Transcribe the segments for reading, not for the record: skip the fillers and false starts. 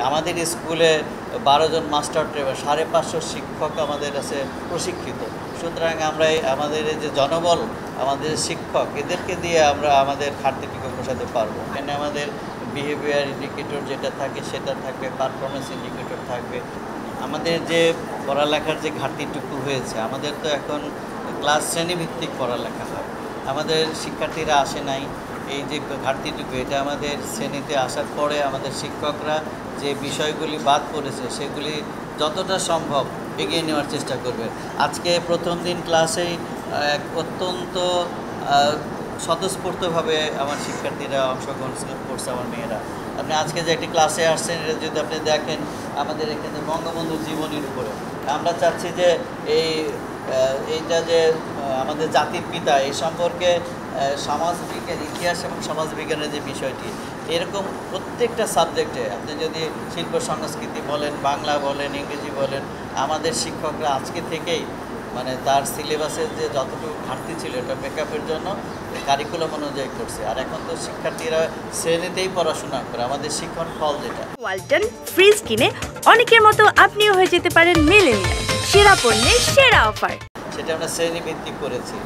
আমাদের স্কুলে 12 জন master trainer 550 শিক্ষক আমাদের কাছে প্রশিক্ষিত। সুতরাং আমরা আমাদের এই যে জনবল, আমাদের শিক্ষক, এদেরকে দিয়ে আমরা আমাদের ঘাটতিটুকু পোষাতে পারবো। এখানে আমাদের বিহেভিয়ার ইন্ডিকেটর যেটা থাকে সেটা থাকবে, পারফরমেন্স ইন্ডিকেটর থাকবে। আমাদের যে পড়ালেখার যে ঘাটতিটুকু হয়েছে, আমাদের তো এখন ক্লাস শ্রেণীভিত্তিক পড়ালেখা হয়। আমাদের শিক্ষার্থীরা আসে নাই, এই যে ঘাটতিটুকু এটা আমাদের শ্রেণীতে আসার পরে আমাদের শিক্ষকরা যে বিষয়গুলি বাদ পড়েছে সেগুলি যতটা সম্ভব এগিয়ে নেওয়ার চেষ্টা করবে। আজকে প্রথম দিন ক্লাসেই অত্যন্ত স্বতঃস্ফূর্তভাবে আমার শিক্ষার্থীরা অংশগ্রহণ করছে, আমার মেয়েরা। আপনি আজকে যে একটি ক্লাসে আসছেন, এটা যদি আপনি দেখেন আমাদের এখানে বঙ্গবন্ধুর জীবনীর উপরে, আমরা চাচ্ছি যে এইটা যে আমাদের জাতির পিতা, এই সম্পর্কে সমাজবিজ্ঞান, ইতিহাস এবং সমাজবিজ্ঞানের যে বিষয়টি, এরকম প্রত্যেকটা সাবজেক্টে আপনি যদি শিল্প সংস্কৃতি বলেন, বাংলা বলেন, ইংরেজি বলেন, আমাদের শিক্ষকরা আজকে থেকেই মানে তার সিলেবাসের যে যতটুকু ঘাটতি ছিল এটা মেকআপের জন্য কারিকুলাম অনুযায়ী করছে। আর এখন তো শিক্ষার্থীরা শ্রেণীতেই পড়াশোনা করে, আমাদের শিক্ষণ ফল যেটা। ওয়ালটন ফ্রিজ কিনে অনেকের মতো আপনিও হয়ে যেতে পারেন মিলেনিয়াল, সেরা পণ্যের সেরা অফার। সেটা আমরা শ্রেণীভিত্তিক করেছি।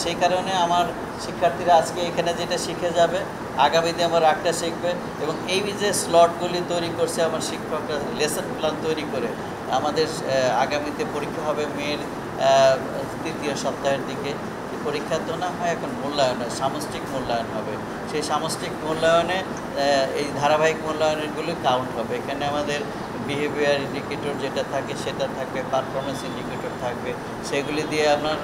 সেই কারণে আমার শিক্ষার্থীরা আজকে এখানে যেটা শিখে যাবে, আগামীতে আমার একটা শিখবে। এবং এই যে স্লটগুলি তৈরি করছে আমার শিক্ষকরা, লেসন প্ল্যান তৈরি করে আমাদের আগামীতে পরীক্ষা হবে মেয়ের তৃতীয় সপ্তাহের দিকে। পরীক্ষা তো না হয় এখন মূল্যায়ন, সামষ্টিক মূল্যায়ন হবে। সেই সামষ্টিক মূল্যায়নে এই ধারাবাহিক মূল্যায়নগুলি কাউন্ট হবে। এখানে আমাদের বিহেভিয়ার ইন্ডিকেটর যেটা থাকে সেটা থাকবে, পারফরমেন্স ইন্ডিকেটর থাকবে। সেগুলি দিয়ে আপনার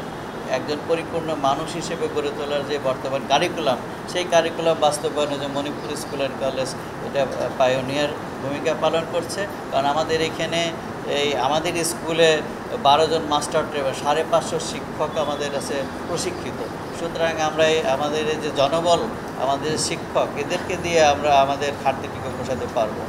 একজন পরিপূর্ণ মানুষ হিসেবে গড়ে তোলার যে বর্তমান কারিকুলাম, সেই কারিকুলাম বাস্তবায়নে যে মণিপুর স্কুল অ্যান্ড কলেজ এটা পায়োনিয়ার ভূমিকা পালন করছে। কারণ আমাদের এখানে আমাদের স্কুলে 12 জন মাস্টার ট্রেনার, 550 শিক্ষক আমাদের কাছে প্রশিক্ষিত। সুতরাং আমরা আমাদের এই যে জনবল, আমাদের শিক্ষক, এদেরকে দিয়ে আমরা আমাদের ঘাটতিটুকু পোষাতে পারবো।